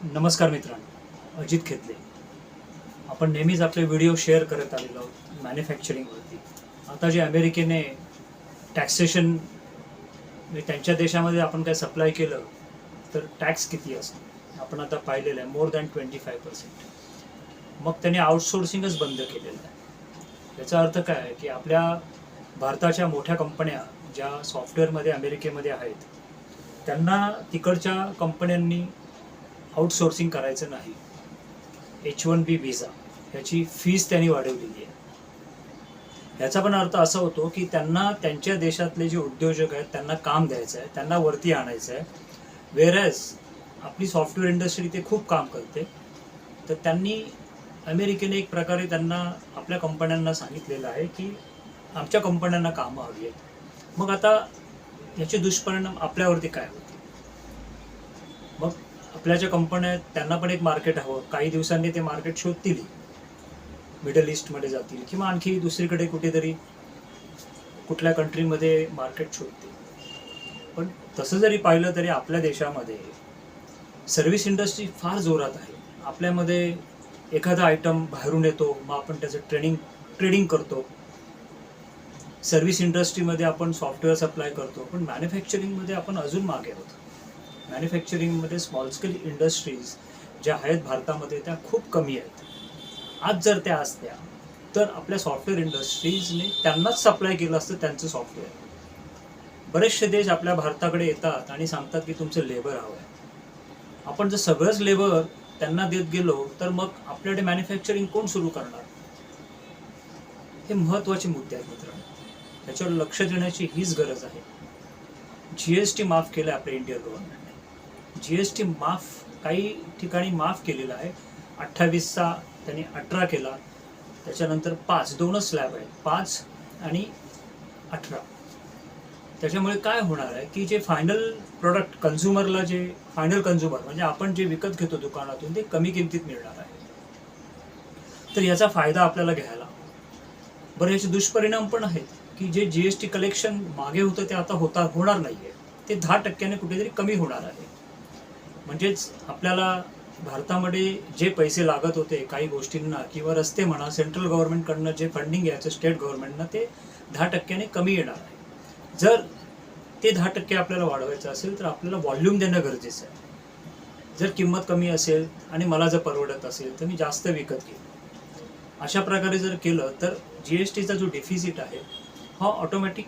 नमस्कार मित्रांनो, अजित खेतले. आपण नेहमीच आपले व्हिडिओ शेअर करत आलेलो आहोत मॅन्युफॅक्चरिंगवरती. आता जे अमेरिकेने टॅक्सेशन त्यांच्या देशामध्ये आपण काय सप्लाय केलं तर टॅक्स किती असतो आपण आता पाहिलेलं आहे, मोर दॅन 25%. मग त्यांनी आउटसोर्सिंगच बंद केलेलं आहे. याचा अर्थ काय आहे की आपल्या भारताच्या मोठ्या कंपन्या ज्या सॉफ्टवेअरमध्ये अमेरिकेमध्ये आहेत त्यांना तिकडच्या कंपन्यांनी आउटसोर्सिंग करायचं नाही. H1B व्हिसा ह्याची फीस त्यांनी वाढवलेली आहे. याचा पण अर्थ असा होतो की त्यांना त्यांच्या देशातले जे उद्योजक आहेत त्यांना काम द्यायचं आहे, त्यांना वरती आणायचं आहे. वेरॅज आपली सॉफ्टवेअर इंडस्ट्री ते खूप काम करते. तर त्यांनी अमेरिकेने एक प्रकारे त्यांना आपल्या कंपन्यांना सांगितलेलं आहे की आमच्या कंपन्यांना कामं हवी आहेत. मग आता याचे दुष्परिणाम आपल्यावरती काय होते? मग आपल्या ज्या कंपन्या आहेत त्यांना पण एक मार्केट हवं. काही दिवसांनी ते मार्केट शोधतील, मिडल ईस्टमध्ये जातील किंवा आणखी दुसरीकडे कुठेतरी कुठल्या कंट्रीमध्ये मार्केट शोधतील. पण तसं जरी पाहिलं तरी आपल्या देशामध्ये सर्व्हिस इंडस्ट्री फार जोरात आहे. आपल्यामध्ये एखादा आयटम बाहेरून येतो, मग आपण त्याचं ट्रेडिंग करतो. सर्व्हिस इंडस्ट्रीमध्ये आपण सॉफ्टवेअर सप्लाय करतो, पण मॅन्युफॅक्चरिंगमध्ये आपण अजून मागे आहोत. मॅन्युफॅक्चरिंगमध्ये स्मॉल स्केल इंडस्ट्रीज ज्या आहेत भारतामध्ये त्या खूप कमी आहेत. आज जर त्या असत्या तर आपल्या सॉफ्टवेअर इंडस्ट्रीजने त्यांनाच सप्लाय केलं असतं त्यांचं सॉफ्टवेअर. बरेचसे देश आपल्या भारताकडे येतात आणि सांगतात की तुमचं लेबर हवं आहे. आपण जर सगळंच लेबर त्यांना देत गेलो तर मग आपल्याकडे मॅन्युफॅक्चरिंग कोण सुरू करणार? हे महत्त्वाचे मुद्दे आहेत मित्रांनो. त्याच्यावर लक्ष देण्याची हीच गरज आहे. GST माफ केलं आपल्या इंडियन गव्हर्नमेंटने. GST माफ काही ठिकाणी माफ केलेला आहे. 28चा त्यांनी 18 केला, त्याच्यानंतर 5 दोनच स्लॅब आहेत, 5 आणि 18. त्याच्यामुळे काय होणार आहे की जे फायनल प्रोडक्ट कन्झ्युमरला, जे फायनल कन्झ्युमर म्हणजे आपण जे विकत घेतो दुकानातून, ते कमी किमतीत मिळणार आहे. तर याचा फायदा आपल्याला घ्यायला. बरं, याचे दुष्परिणाम पण आहेत की जे GST कलेक्शन मागे होतं ते आता होणार नाही आहे. ते 10% कुठेतरी कमी होणार आहे. म्हणजेच आपल्याला भारतामध्ये जे पैसे लागत होते काही गोष्टींना किंवा रस्ते म्हणा, सेंट्रल गव्हर्नमेंटकडनं जे फंडिंग यायचं स्टेट गव्हर्नमेंटनं, ते 10% कमी येणार आहे. जर ते 10% आपल्याला वाढवायचं असेल तर आपल्याला व्हॉल्यूम देणं गरजेचं आहे. जर किंमत कमी असेल आणि मला जर परवडत असेल तर मी जास्त विकत घेईन. अशा प्रकारे जर केलं तर GSTचा जो डेफिसिट आहे हा ऑटोमॅटिक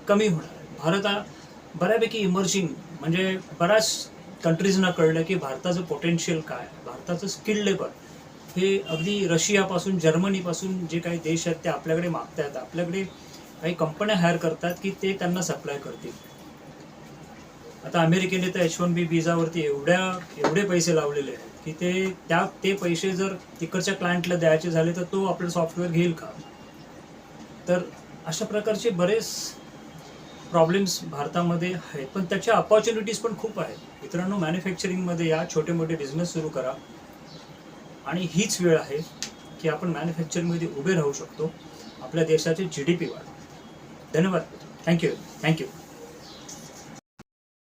कमी होणार आहे. भारत हा बऱ्यापैकी इमर्जिंग, म्हणजे बऱ्याच कंट्रीजना कळलं की भारताचं पोटेन्शियल काय, भारताचं स्किल लेबर हे अगदी रशियापासून, जर्मनीपासून जे काही देश आहेत ते आपल्याकडे मागतात. आपल्याकडे काही कंपन्या हायर करतात की ते त्यांना सप्लाय करतील. आता अमेरिकेने तर H1B व्हिसावरती एवढे पैसे लावलेले आहेत की ते पैसे जर तिकडच्या क्लायंटला द्यायचे झाले तर तो आपलं सॉफ्टवेअर घेईल का? तर अशा प्रकारचे बरेच प्रॉब्लेम्स भारतामध्ये आहेत. पण त्याच्या अपॉर्च्युनिटीज पण खूप आहेत. मित्रांनो, मॅन्युफॅक्चरिंगमध्ये या छोटे मोठे बिझनेस सुरू करा आणि हीच वेळ आहे की आपण मॅन्युफॅक्चरिंगमध्ये उभे राहू शकतो. आपल्या देशाचे GDP वाढ. धन्यवाद. थँक्यू.